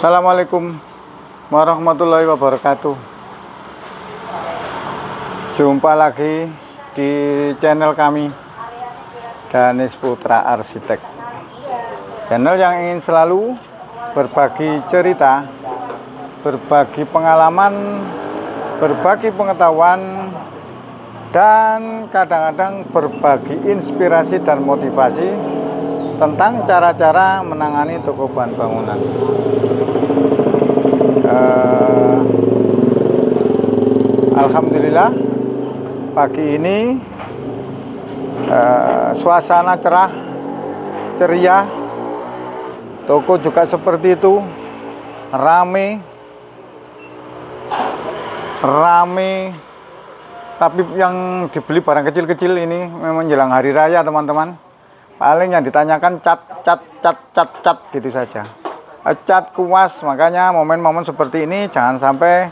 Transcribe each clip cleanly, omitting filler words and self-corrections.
Assalamualaikum warahmatullahi wabarakatuh. Jumpa lagi di channel kami, Danis Putra Arsitek. Channel yang ingin selalu berbagi cerita, berbagi pengalaman, berbagi pengetahuan, dan kadang-kadang berbagi inspirasi dan motivasi tentang cara-cara menangani toko bahan bangunan. Alhamdulillah pagi ini suasana cerah, ceria, toko juga seperti itu, rame, tapi yang dibeli barang kecil-kecil ini memang menjelang hari raya teman-teman. Paling yang ditanyakan cat gitu saja. Cat kuas, makanya momen-momen seperti ini jangan sampai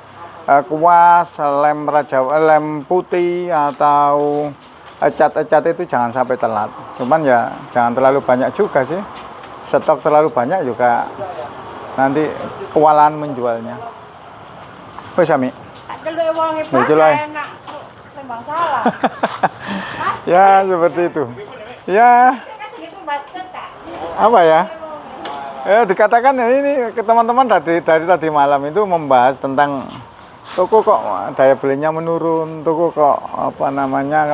kuas, lem putih atau cat itu jangan sampai telat. Cuman ya jangan terlalu banyak juga sih. Stok terlalu banyak juga nanti kewalahan menjualnya. Wes Ami. Ya seperti itu. Ya. Apa ya? Dikatakan ini ke teman-teman dari tadi malam itu membahas tentang toko kok daya belinya menurun, toko kok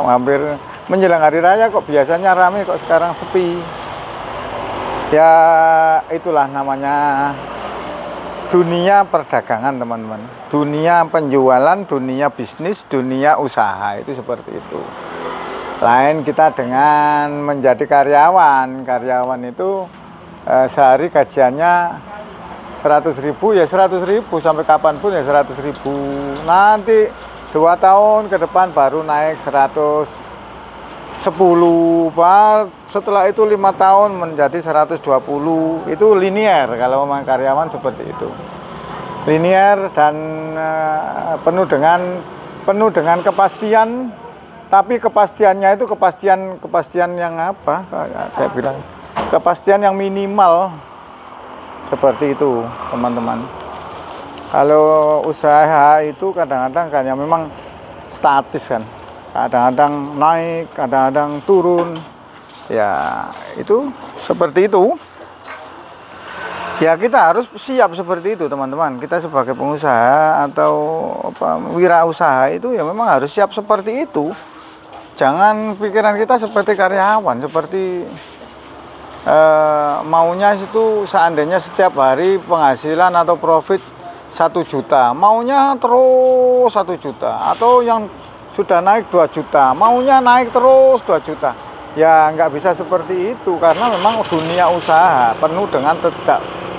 hampir menjelang hari raya kok biasanya ramai kok sekarang sepi. Ya itulah namanya dunia perdagangan teman-teman, dunia penjualan, dunia bisnis, dunia usaha, itu seperti itu. Lain kita dengan menjadi karyawan itu sehari gajiannya 100.000 ya 100.000 sampai kapanpun ya 100.000. Nanti 2 tahun ke depan baru naik 110, setelah itu 5 tahun menjadi 120. Itu linear kalau memang karyawan seperti itu, linear dan penuh dengan kepastian. Tapi kepastiannya itu kepastian yang apa? Saya bilang kepastian yang minimal, seperti itu teman-teman. Kalau usaha itu kadang-kadang kan ya memang statis kan, kadang-kadang naik, kadang-kadang turun. Ya itu seperti itu. Ya kita harus siap seperti itu teman-teman. Kita sebagai pengusaha atau wirausaha itu ya memang harus siap seperti itu. Jangan pikiran kita seperti karyawan, seperti maunya itu seandainya setiap hari penghasilan atau profit 1 juta, maunya terus 1 juta, atau yang sudah naik 2 juta, maunya naik terus 2 juta. Ya nggak bisa seperti itu, karena memang dunia usaha penuh dengan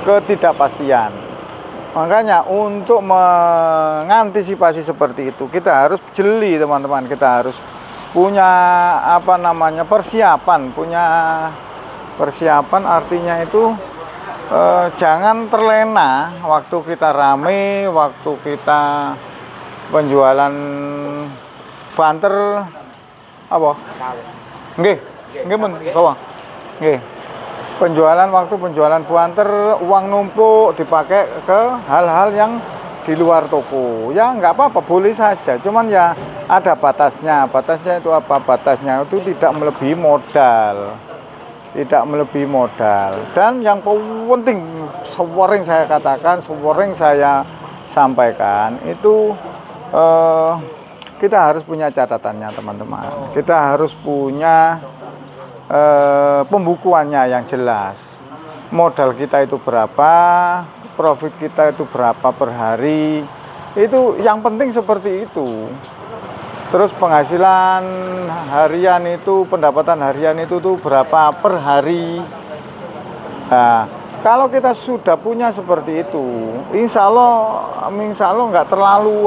ketidakpastian. Makanya untuk mengantisipasi seperti itu kita harus jeli teman-teman, kita harus punya persiapan artinya itu jangan terlena waktu kita rame, waktu kita penjualan banter apa? Nggih men, bawang. Nggih. Waktu penjualan banter, uang numpuk dipakai ke hal-hal yang di luar toko. Ya nggak apa-apa, boleh saja. Cuman ya ada batasnya. Batasnya itu apa? Batasnya itu tidak melebihi modal. Tidak melebihi modal. Dan yang penting, sering saya katakan, sering saya sampaikan, itu kita harus punya catatannya teman-teman. Kita harus punya pembukuannya yang jelas. Modal kita itu berapa, profit kita itu berapa per hari. Itu yang penting seperti itu. Terus penghasilan harian itu, pendapatan harian itu tuh berapa per hari. Nah, kalau kita sudah punya seperti itu, insya Allah nggak terlalu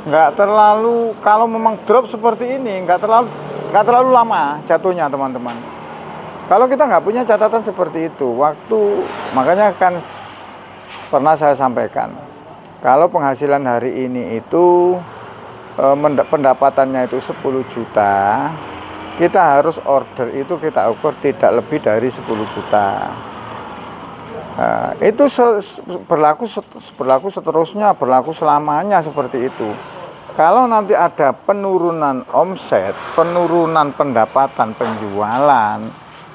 nggak terlalu kalau memang drop seperti ini nggak terlalu lama jatuhnya teman-teman. Kalau kita nggak punya catatan seperti itu, makanya kan pernah saya sampaikan, kalau penghasilan hari ini itu pendapatannya itu 10 juta, kita harus order itu kita ukur tidak lebih dari 10 juta. Itu berlaku seterusnya, berlaku selamanya seperti itu. Kalau nanti ada penurunan omset, penurunan pendapatan penjualan,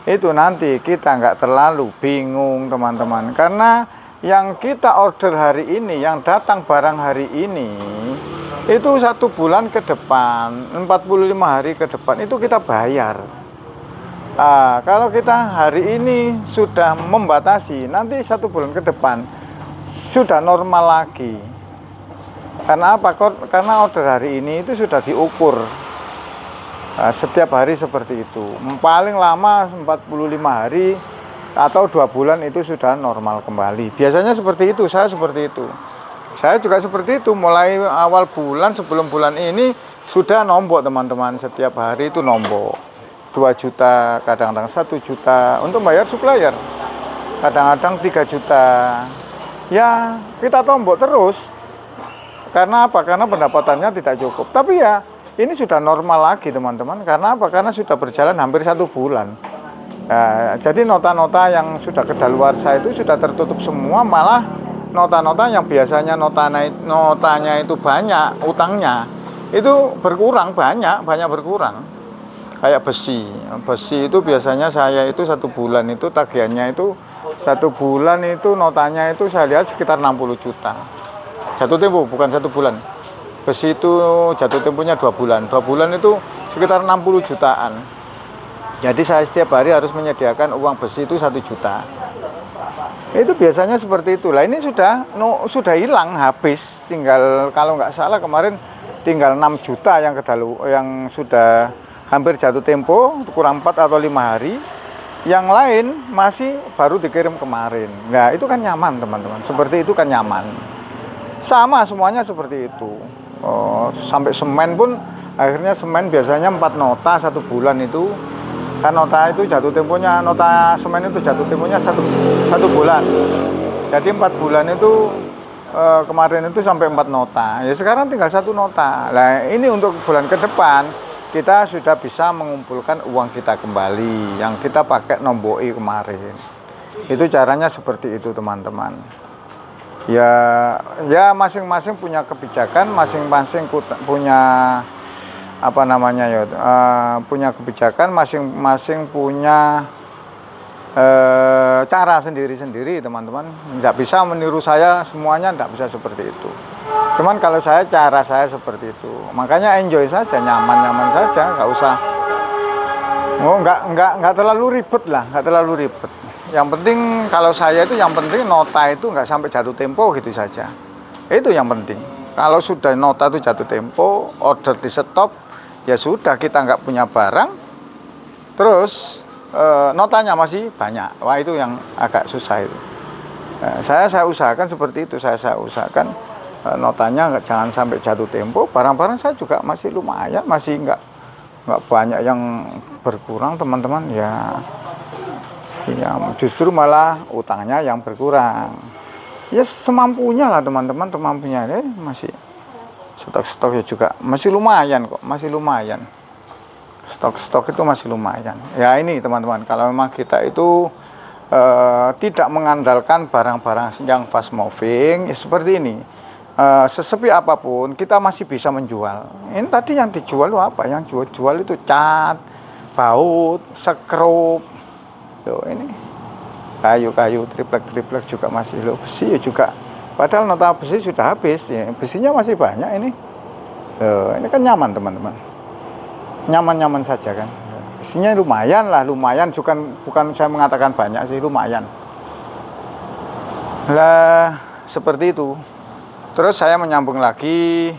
itu nanti kita nggak terlalu bingung teman-teman. Karena yang kita order hari ini, yang datang barang hari ini, itu 1 bulan ke depan, 45 hari ke depan, itu kita bayar. Kalau kita hari ini sudah membatasi, nanti 1 bulan ke depan sudah normal lagi. Karena apa? Karena order hari ini itu sudah diukur setiap hari seperti itu. Paling lama 45 hari atau 2 bulan itu sudah normal kembali. Biasanya seperti itu, saya seperti itu. Saya juga seperti itu, mulai awal bulan, sebelum bulan ini sudah nombok teman-teman. Setiap hari itu nombok 2 juta, kadang-kadang 1 juta untuk bayar supplier, kadang-kadang 3 juta. Ya kita tombok terus. Karena apa? Karena pendapatannya tidak cukup. Tapi ya ini sudah normal lagi teman-teman. Karena apa? Karena sudah berjalan hampir 1 bulan. Jadi nota-nota yang sudah kedaluarsa itu sudah tertutup semua. Malah nota-nota yang biasanya notanya itu banyak, utangnya itu berkurang, banyak berkurang. Kayak besi itu biasanya saya itu 1 bulan itu tagihannya itu 1 bulan itu notanya itu saya lihat sekitar 60 juta. Jatuh tempo, bukan 1 bulan. Besi itu jatuh temponya 2 bulan. 2 bulan itu sekitar 60 jutaan. Jadi saya setiap hari harus menyediakan uang besi itu 1 juta. Itu biasanya seperti itulah. Ini sudah hilang, habis. Tinggal kalau nggak salah kemarin tinggal 6 juta yang sudah hampir jatuh tempo, kurang 4 atau 5 hari. Yang lain masih baru dikirim kemarin. Nah, itu kan nyaman teman-teman. Seperti itu kan nyaman. Sama semuanya seperti itu. Sampai semen pun akhirnya semen biasanya 4 nota 1 bulan itu. Kan nota itu jatuh temponya, nota semen itu jatuh temponya 1 bulan. Jadi 4 bulan itu kemarin itu sampai 4 nota. Ya sekarang tinggal 1 nota. Nah, ini untuk bulan ke depan kita sudah bisa mengumpulkan uang kita kembali yang kita pakai nomboi kemarin. Itu caranya seperti itu teman-teman. Ya masing-masing punya kebijakan, masing-masing punya apa namanya ya, punya kebijakan, masing-masing punya cara sendiri-sendiri teman-teman. Nggak bisa meniru saya semuanya, nggak bisa seperti itu. Cuman kalau cara saya seperti itu, makanya enjoy saja, nyaman-nyaman saja, nggak usah, nggak terlalu ribet lah, nggak terlalu ribet. Yang penting kalau saya itu yang penting nota itu nggak sampai jatuh tempo gitu saja. Itu yang penting. Kalau sudah nota itu jatuh tempo, order di stop, ya sudah kita nggak punya barang, terus notanya masih banyak. Wah itu yang agak susah itu. Saya usahakan seperti itu. Saya usahakan notanya jangan sampai jatuh tempo. Barang-barang saya juga masih lumayan, masih nggak banyak yang berkurang teman-teman ya. Ya, justru malah utangnya yang berkurang. Ya semampunya lah teman-teman, semampunya masih stok ya juga masih lumayan kok, masih lumayan. Stok itu masih lumayan. Ya ini teman-teman, kalau memang kita itu tidak mengandalkan barang-barang yang fast moving, ya seperti ini. Sesepi apapun kita masih bisa menjual. Ini tadi yang dijual itu apa? Yang jual itu cat, baut, skrup. Loh, ini kayu-kayu triplek juga masih. Loh, besi juga. Padahal nota besi sudah habis, ya. Besinya masih banyak ini. Loh, ini kan nyaman teman-teman. Nyaman-nyaman saja kan. Besinya lumayan lah, lumayan. Bukan saya mengatakan banyak sih, lumayan. Lah, seperti itu. Terus saya menyambung lagi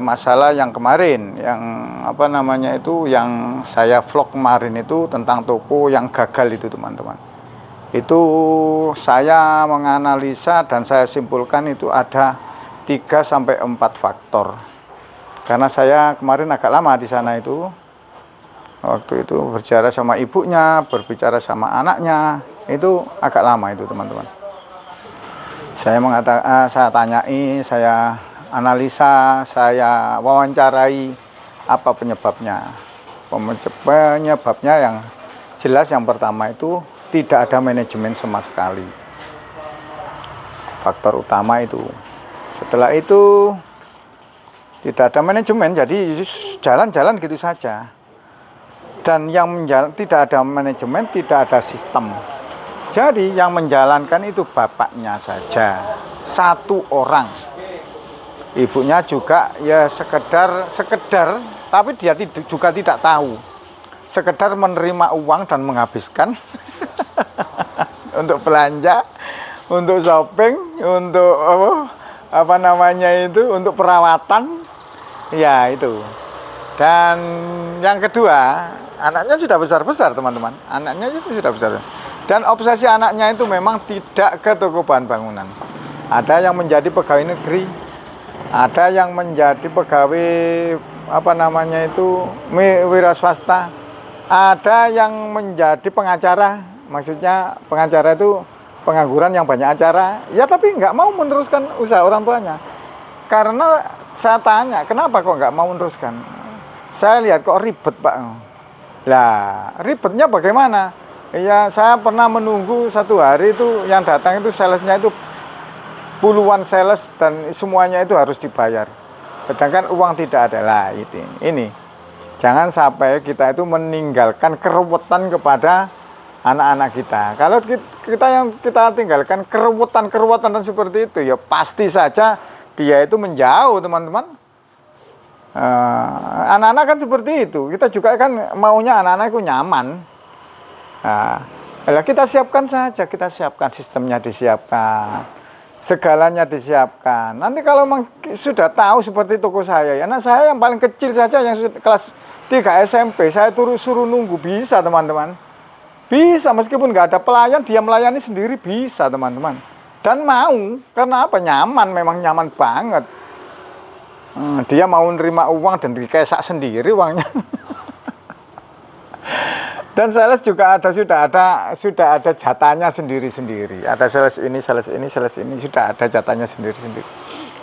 masalah yang kemarin, yang apa namanya itu, yang saya vlog kemarin itu tentang toko yang gagal itu teman-teman. Itu saya menganalisa dan saya simpulkan itu ada 3-4 faktor. Karena saya kemarin agak lama di sana itu, waktu itu berbicara sama ibunya, berbicara sama anaknya, itu agak lama itu teman-teman. Saya tanyai, saya analisa, saya wawancarai apa penyebabnya. Penyebabnya yang jelas yang pertama itu tidak ada manajemen sama sekali. faktor utama itu. Setelah itu tidak ada manajemen, jadi jalan-jalan gitu saja. Dan yang tidak ada manajemen, tidak ada sistem. Jadi yang menjalankan itu bapaknya saja, satu orang. Ibunya juga ya sekedar, tapi dia juga tidak tahu. Sekedar menerima uang dan menghabiskan untuk belanja, untuk shopping, untuk apa namanya itu, untuk perawatan, ya itu. Dan yang kedua, anaknya sudah besar-besar teman-teman, anaknya itu sudah besar. Dan obsesi anaknya itu memang tidak ke toko bahan bangunan. Ada yang menjadi pegawai negeri, ada yang menjadi pegawai apa namanya itu wira swasta, ada yang menjadi pengacara, maksudnya pengacara itu pengangguran yang banyak acara, ya tapi nggak mau meneruskan usaha orang tuanya. Karena saya tanya, kenapa kok nggak mau meneruskan? Saya lihat kok ribet Pak. Lah, ribetnya bagaimana? Ya saya pernah menunggu satu hari itu yang datang itu salesnya itu puluhan sales dan semuanya itu harus dibayar. Sedangkan uang tidak ada. Lah ini. Jangan sampai kita itu meninggalkan keruwetan kepada anak-anak kita. Kalau kita yang kita tinggalkan keruwetan seperti itu, ya pasti saja dia itu menjauh, teman-teman. Anak-anak kan seperti itu. Kita juga kan maunya anak-anak itu nyaman. Nah, kita siapkan saja, kita siapkan sistemnya, disiapkan, segalanya disiapkan. Nanti kalau memang sudah tahu seperti toko saya, anak saya yang paling kecil saja yang kelas 3 SMP, saya suruh nunggu, bisa teman-teman. Bisa, meskipun nggak ada pelayan, dia melayani sendiri bisa teman-teman. Dan mau, karena apa? Nyaman, memang nyaman banget. Dia mau nerima uang dan dikesak sendiri uangnya. Dan sales juga sudah ada jatahnya sendiri-sendiri. Ada sales ini sudah ada jatahnya sendiri-sendiri.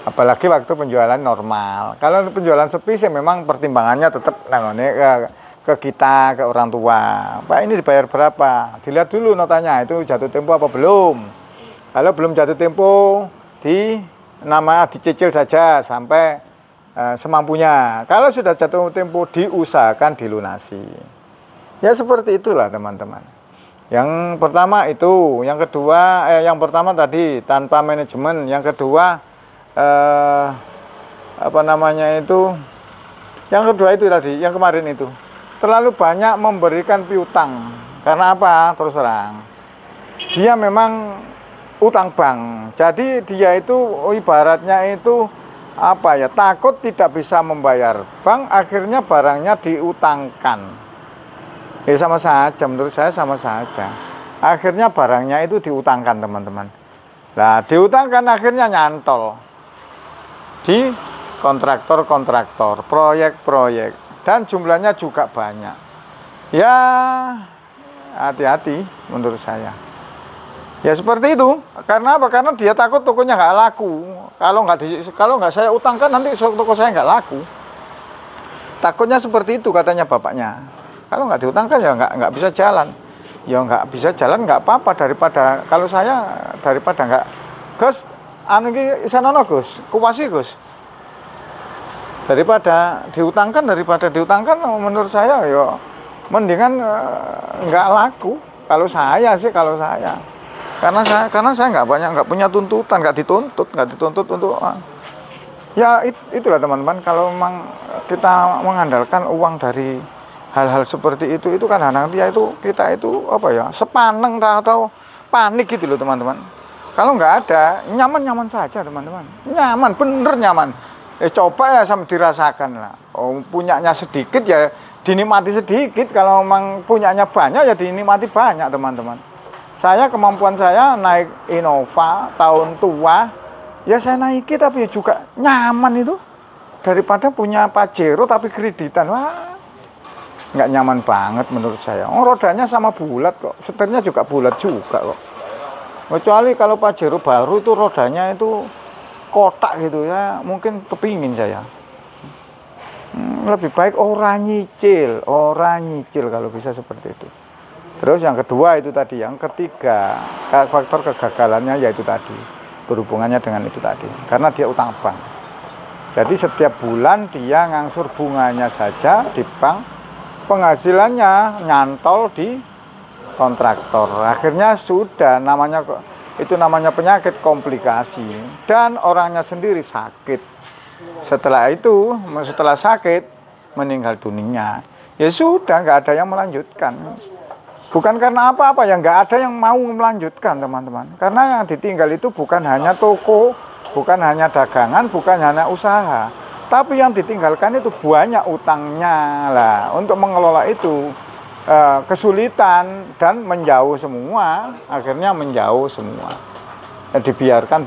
Apalagi waktu penjualan normal. Kalau penjualan sepi sih memang pertimbangannya tetap ke kita, ke orang tua. Pak, ini dibayar berapa? Dilihat dulu notanya, itu jatuh tempo apa belum. Kalau belum jatuh tempo, dicicil saja sampai semampunya. Kalau sudah jatuh tempo, diusahakan dilunasi. Ya seperti itulah teman-teman. Yang pertama itu, yang kedua, yang pertama tadi tanpa manajemen, yang kedua apa namanya itu, yang kedua itu tadi, yang kemarin itu terlalu banyak memberikan piutang. Karena apa? Terus terang, dia memang utang bank. Jadi dia itu ibaratnya itu apa ya? Takut tidak bisa membayar bank, akhirnya barangnya diutangkan. Ya sama saja, menurut saya sama saja. Akhirnya barangnya itu diutangkan teman-teman. Nah diutangkan akhirnya nyantol di kontraktor, proyek-proyek, dan jumlahnya juga banyak. Ya hati-hati menurut saya. Ya seperti itu. Karena apa? Karena dia takut tokonya nggak laku. Kalau nggak saya utangkan nanti toko saya nggak laku. Takutnya seperti itu katanya bapaknya. Kalau nggak diutangkan ya nggak bisa jalan. Ya nggak bisa jalan nggak apa-apa, daripada kalau saya daripada nggak. Gus, anu iki isanono Gus, kuwasi Gus. Daripada diutangkan menurut saya ya mendingan nggak laku. Kalau saya sih, karena saya nggak punya tuntutan, nggak dituntut untuk ya itulah teman-teman. Kalau memang kita mengandalkan uang dari hal-hal seperti itu kan nanti ya itu kita itu apa ya, sepaneng atau panik gitu loh teman-teman. Kalau nggak ada, nyaman saja teman-teman, nyaman, bener nyaman. Coba ya sama dirasakan lah. Punyanya sedikit ya dinikmati sedikit, kalau memang punyanya banyak ya dinikmati banyak teman-teman. Saya, kemampuan saya naik Innova tahun tua ya saya naiki, tapi juga nyaman itu daripada punya Pajero tapi kreditan. Wah, nggak nyaman banget menurut saya. Rodanya sama bulat kok, setirnya juga bulat juga kok. Kecuali kalau Pajero baru itu rodanya itu kotak gitu ya, mungkin kepingin saya. Lebih baik orang nyicil kalau bisa seperti itu. Terus yang kedua itu tadi, yang ketiga faktor kegagalannya yaitu tadi berhubungannya dengan itu tadi, karena dia utang bank. Jadi setiap bulan dia ngangsur bunganya saja di bank, penghasilannya nyantol di kontraktor. Akhirnya sudah itu namanya penyakit komplikasi, dan orangnya sendiri sakit. Setelah sakit meninggal dunia. Ya sudah, nggak ada yang melanjutkan. Bukan karena apa-apa, ya nggak ada yang mau melanjutkan, teman-teman. Karena yang ditinggal itu bukan hanya toko, bukan hanya dagangan, bukan hanya usaha, tapi yang ditinggalkan itu banyak utangnya lah. Untuk mengelola itu kesulitan dan menjauh semua, akhirnya menjauh semua. Dibiarkan.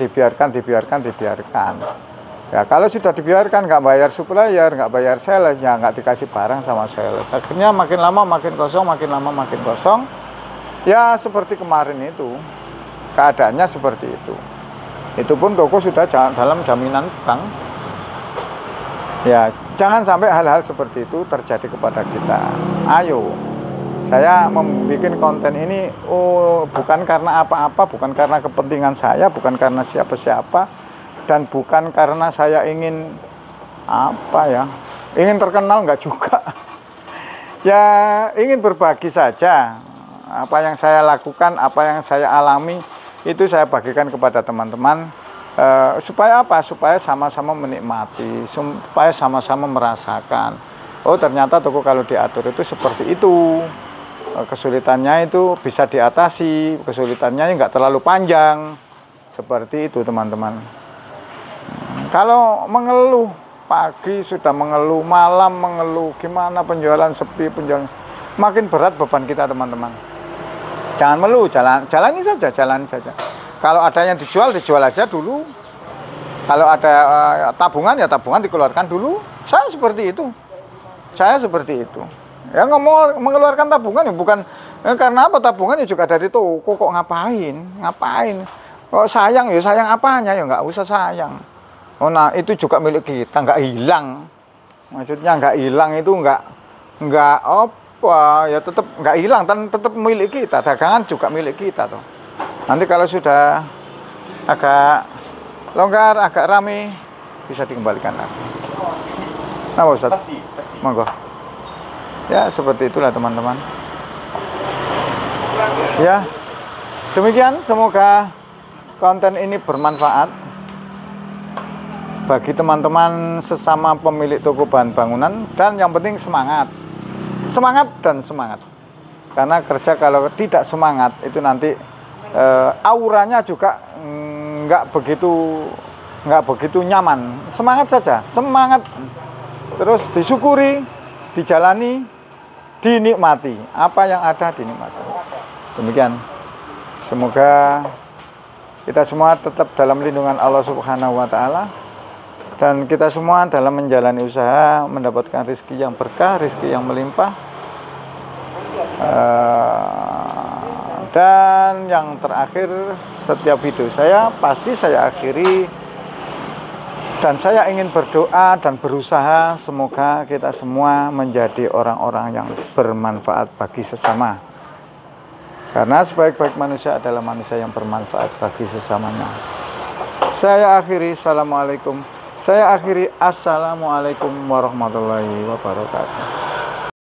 Ya kalau sudah dibiarkan, nggak bayar supplier, nggak bayar sales, ya nggak dikasih barang sama sales. Akhirnya makin lama makin kosong, makin lama makin kosong. Ya seperti kemarin itu, keadaannya seperti itu. Itu pun toko sudah dalam jaminan bank. Ya jangan sampai hal-hal seperti itu terjadi kepada kita. Ayo, saya membuat konten ini bukan karena apa-apa, bukan karena kepentingan saya, bukan karena siapa-siapa, dan bukan karena saya ingin ingin terkenal, enggak juga. Ya ingin berbagi saja apa yang saya lakukan, apa yang saya alami, itu saya bagikan kepada teman-teman, supaya apa? Supaya sama-sama menikmati, supaya sama-sama merasakan. Oh ternyata toko kalau diatur itu seperti itu. Kesulitannya itu bisa diatasi, kesulitannya nggak terlalu panjang. Seperti itu teman-teman. Kalau mengeluh pagi sudah mengeluh, malam mengeluh, gimana penjualan sepi, penjualan, makin berat beban kita teman-teman. Jangan mengeluh, jalani saja. Kalau ada yang dijual aja dulu. Kalau ada tabungan, ya tabungan dikeluarkan dulu. Saya seperti itu. Ya ngomong mengeluarkan tabungan ya bukan karena apa, tabungan ya juga dari toko, kok ngapain? Kok sayang, ya sayang apanya, ya nggak usah sayang. Oh nah itu juga milik kita, nggak hilang. Maksudnya nggak hilang itu nggak apa, ya tetap nggak hilang, tetap milik kita. Dagangan juga milik kita tuh. Nanti kalau sudah agak longgar, agak rame, bisa dikembalikan lagi. Nah Ustaz, monggo. Ya seperti itulah teman-teman. Ya demikian, semoga konten ini bermanfaat bagi teman-teman sesama pemilik toko bahan bangunan, dan yang penting semangat karena kerja kalau tidak semangat itu nanti auranya juga nggak begitu nyaman. Semangat saja, terus disyukuri, dijalani, dinikmati, apa yang ada dinikmati. Demikian, semoga kita semua tetap dalam lindungan Allah Subhanahu wa Ta'ala, dan kita semua dalam menjalani usaha mendapatkan rezeki yang berkah, rezeki yang melimpah. Dan yang terakhir, setiap video saya pasti saya akhiri, dan saya ingin berdoa dan berusaha semoga kita semua menjadi orang-orang yang bermanfaat bagi sesama, karena sebaik-baik manusia adalah manusia yang bermanfaat bagi sesamanya. Saya akhiri assalamualaikum warahmatullahi wabarakatuh.